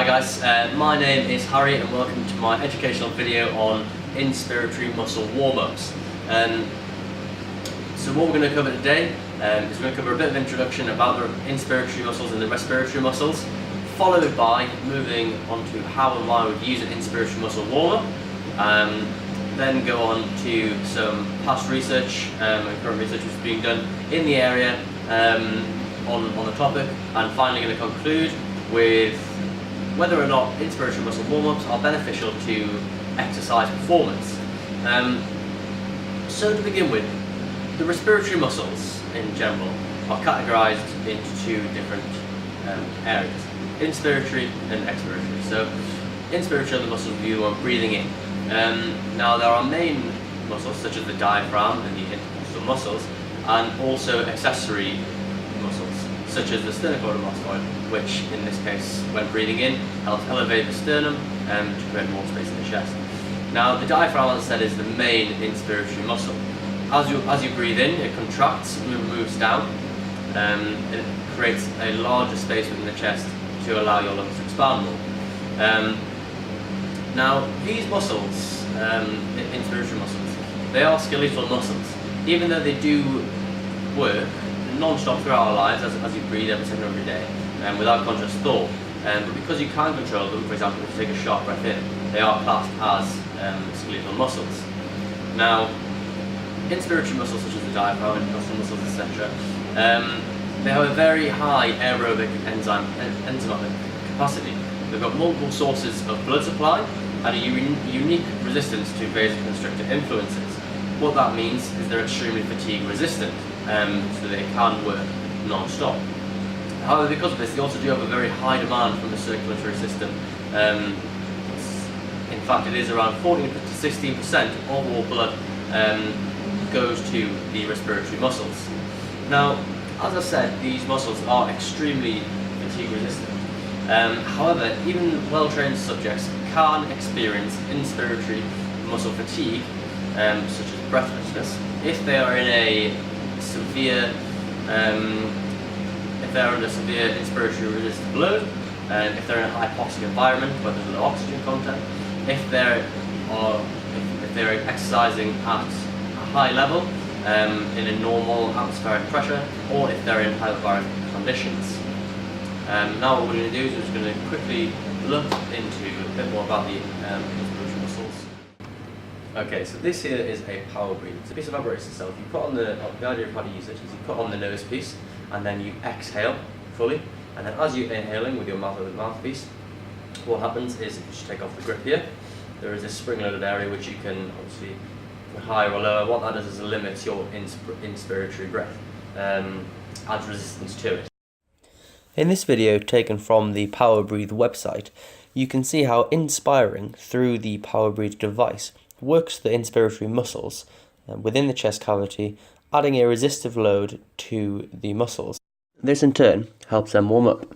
guys, my name is Harry and welcome to my educational video on inspiratory muscle warm-ups. So what we're going to cover today is we're going to cover a bit of introduction about the inspiratory muscles and the respiratory muscles, followed by moving on to how and why we use an inspiratory muscle warm-up, then go on to some past research and current research which is being done in the area on the topic, and finally going to conclude with whether or not inspiratory muscle warm-ups are beneficial to exercise performance. So to begin with, the respiratory muscles in general are categorized into two different areas, inspiratory and expiratory. So inspiratory are the muscles we are breathing in. Now there are main muscles such as the diaphragm and the intercostal muscles, and also accessory muscles such as the sternocleidomastoid, which in this case, when breathing in, helps elevate the sternum to create more space in the chest. Now the diaphragm, as I said, is the main inspiratory muscle. As you breathe in, it contracts, moves down, it creates a larger space within the chest to allow your lungs to expand more. Now these muscles, inspiratory muscles, they are skeletal muscles. Even though they do work non-stop throughout our lives as you breathe every second of every day without conscious thought, but because you can control them, for example if you take a sharp breath in, they are classed as skeletal muscles. Now inspiratory muscles such as the diaphragm, intercostal muscles, etc., they have a very high aerobic enzymatic capacity. They've got multiple sources of blood supply and a unique resistance to vasoconstrictor influences. What that means is they're extremely fatigue resistant, so they can work non-stop. However, because of this, they also do have a very high demand from the circulatory system. In fact, it is around 14 to 16% of all blood goes to the respiratory muscles. Now, as I said, these muscles are extremely fatigue resistant. However, even well-trained subjects can experience inspiratory muscle fatigue, such as breathlessness, if they are in a severe, if they're under severe inspiratory resistant load, if they're in a hypoxic environment where there's low oxygen content, if they're exercising at a high level in a normal atmospheric pressure, or if they're in hypobaric conditions. Now what we're going to do is we're just going to quickly look into a bit more about the inspiratory muscles. Okay, so this here is a power breathe. It's a piece of apparatus itself. You put on the idea of how to use it is you put on the nose piece and then you exhale fully, and then as you're inhaling with your mouthpiece, what happens is if you just take off the grip here, there is a spring-loaded area which you can obviously put higher or lower. What that does is it limits your inspiratory breath, adds resistance to it. In this video taken from the Power Breathe website, you can see how inspiring through the Power Breathe device works the inspiratory muscles within the chest cavity, adding a resistive load to the muscles. This in turn helps them warm up.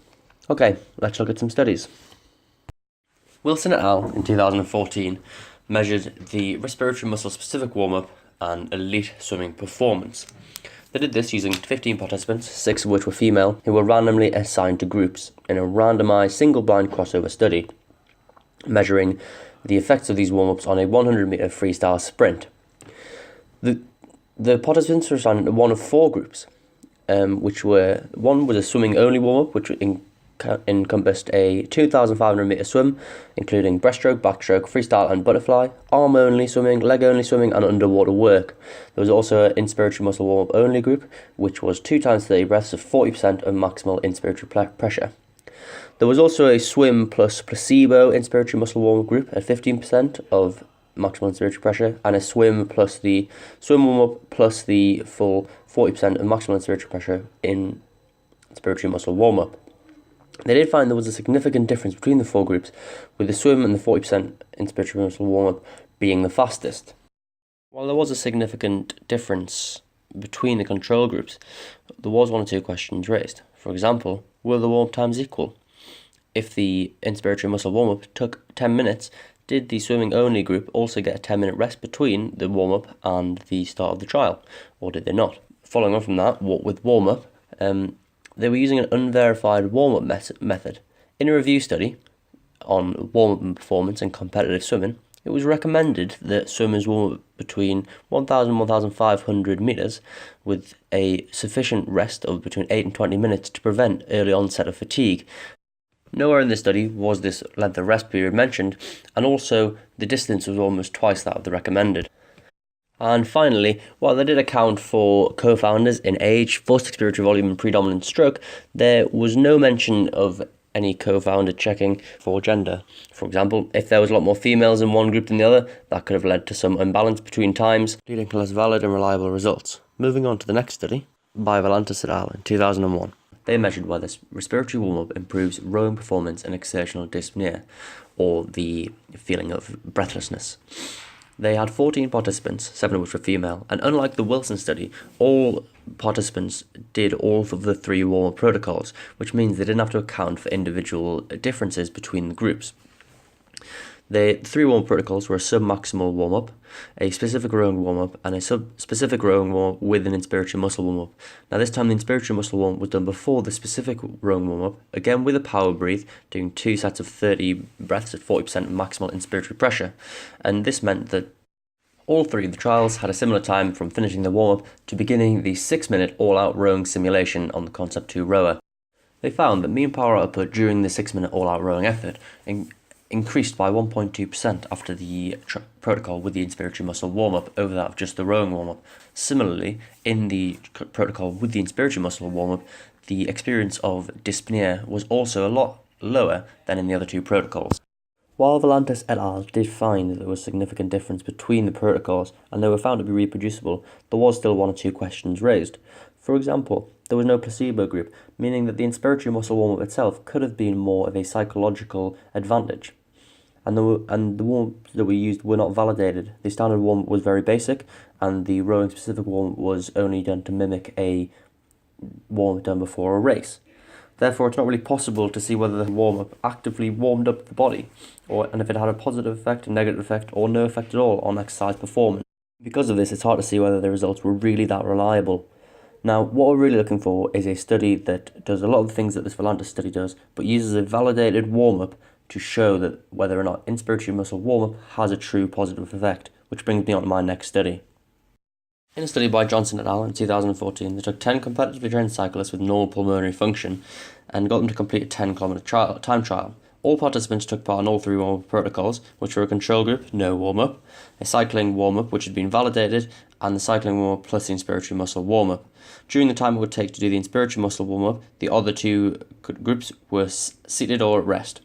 Okay, let's look at some studies. Wilson et al. In 2014 measured the respiratory muscle specific warm-up and elite swimming performance. They did this using 15 participants, 6 of which were female, who were randomly assigned to groups in a randomized single-blind crossover study, measuring the effects of these warm-ups on a 100-meter freestyle sprint. The participants were assigned to one of 4 groups, which were, one was a swimming-only warm-up, which encompassed a 2,500 meter swim, including breaststroke, backstroke, freestyle and butterfly, arm-only swimming, leg-only swimming and underwater work. There was also an inspiratory muscle warm-up only group, which was 2 times 30 breaths of 40% of maximal inspiratory pressure. There was also a swim plus placebo inspiratory muscle warm-up group at 15% of maximal inspiratory pressure, and a swim plus the swim warm-up plus the full 40% of maximal inspiratory pressure in inspiratory muscle warm-up. They did find there was a significant difference between the 4 groups, with the swim and the 40% inspiratory muscle warm-up being the fastest. While there was a significant difference between the control groups, there was 1 or 2 questions raised. For example, were the warm-up times equal? If the inspiratory muscle warm-up took 10 minutes, did the swimming-only group also get a 10-minute rest between the warm-up and the start of the trial, or did they not? Following on from that, what with warm-up, they were using an unverified warm-up method. In a review study, on warm-up performance and competitive swimming, it was recommended that swimmers warm up between 1,000 and 1,500 metres with a sufficient rest of between 8 and 20 minutes to prevent early onset of fatigue. Nowhere in this study was this length of rest period mentioned, and also the distance was almost twice that of the recommended. And finally, while they did account for co-founders in age, forced expiratory volume and predominant stroke, there was no mention of any co-founder checking for gender. For example, if there was a lot more females in one group than the other, that could have led to some imbalance between times, leading to less valid and reliable results. Moving on to the next study, by Valantis et al. In 2001. They measured whether respiratory warm-up improves rowing performance and exertional dyspnea, or the feeling of breathlessness. They had 14 participants, 7 of which were female, and unlike the Wilson study, all participants did all of the 3 warm-up protocols, which means they didn't have to account for individual differences between the groups. The 3 warm-up protocols were a sub-maximal warm-up, a specific rowing warm-up, and a sub-specific rowing warm-up with an inspiratory muscle warm-up. Now this time the inspiratory muscle warm-up was done before the specific rowing warm-up, again with a power breathe, doing 2 sets of 30 breaths at 40% of maximal inspiratory pressure. And this meant that all 3 of the trials had a similar time from finishing the warm-up to beginning the 6-minute all-out rowing simulation on the Concept 2 rower. They found that mean power output during the 6-minute all-out rowing effort increased by 1.2% after the protocol with the inspiratory muscle warm-up over that of just the rowing warm-up. Similarly, in the protocol with the inspiratory muscle warm-up, the experience of dyspnea was also a lot lower than in the other 2 protocols. While Valantis et al. Did find that there was a significant difference between the protocols and they were found to be reproducible, there was still 1 or 2 questions raised. For example, there was no placebo group, meaning that the inspiratory muscle warm-up itself could have been more of a psychological advantage. And the warm-ups that we used were not validated. The standard warm-up was very basic, and the rowing-specific warm-up was only done to mimic a warm-up done before a race. Therefore, it's not really possible to see whether the warm-up actively warmed up the body, and if it had a positive effect, a negative effect, or no effect at all on exercise performance. Because of this, it's hard to see whether the results were really that reliable. Now, what we're really looking for is a study that does a lot of the things that this Valantis study does, but uses a validated warm-up to show that whether or not inspiratory muscle warm-up has a true positive effect, which brings me on to my next study. In a study by Johnson et al. In 2014, they took 10 competitively trained cyclists with normal pulmonary function and got them to complete a 10-kilometre time trial. All participants took part in all 3 warm-up protocols, which were a control group, no warm-up, a cycling warm-up which had been validated, and the cycling warm-up plus the inspiratory muscle warm-up. During the time it would take to do the inspiratory muscle warm-up, the other 2 groups were seated or at rest.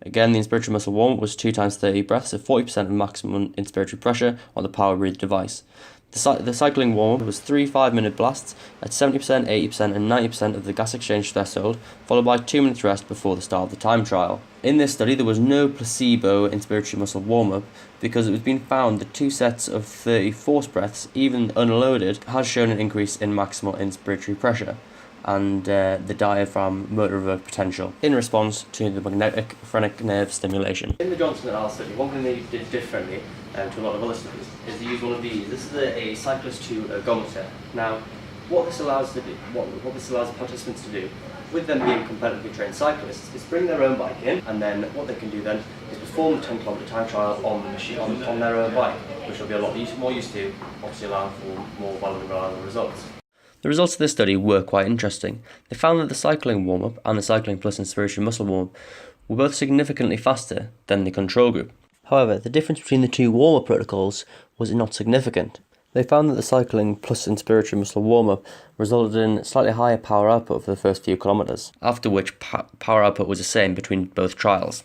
Again, the inspiratory muscle warm-up was 2 times 30 breaths at 40% of maximum inspiratory pressure on the power breathe device. The cycling warm-up was 3 5-minute blasts at 70%, 80% and 90% of the gas exchange threshold, followed by 2 minutes rest before the start of the time trial. In this study, there was no placebo inspiratory muscle warm-up because it was being found that 2 sets of 30 forced breaths, even unloaded, has shown an increase in maximal inspiratory pressure and the diaphragm motor revert potential in response to the magnetic phrenic nerve stimulation. In the Johnson et al. Study, one thing they did differently to a lot of other studies is they used one of these. This is a cyclist to ergometer. Now, what this allows participants to do, with them being competitively trained cyclists, is bring their own bike in, and then what they can do then is perform the 10-kilometre time trial on the machine on their own bike, which will be a lot more used to, obviously allowing for more valid and reliable results. The results of this study were quite interesting. They found that the cycling warm-up and the cycling plus inspiratory muscle warm-up were both significantly faster than the control group. However, the difference between the 2 warm-up protocols was not significant. They found that the cycling plus inspiratory muscle warm-up resulted in slightly higher power output for the first few kilometres, after which power output was the same between both trials.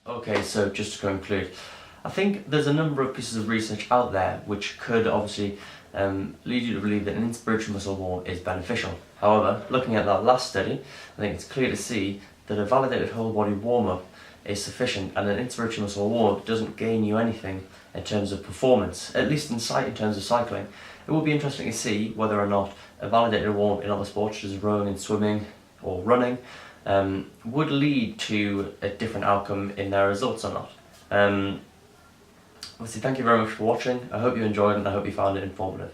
Okay, so just to conclude, I think there's a number of pieces of research out there which could obviously lead you to believe that an inspiratory muscle warm is beneficial. However, looking at that last study, I think it's clear to see that a validated whole body warm-up is sufficient, and an inspiratory muscle warm-up doesn't gain you anything in terms of performance, at least in terms of cycling. It will be interesting to see whether or not a validated warm-up in other sports, such as rowing and swimming or running, would lead to a different outcome in their results or not. Obviously, thank you very much for watching. I hope you enjoyed it and I hope you found it informative.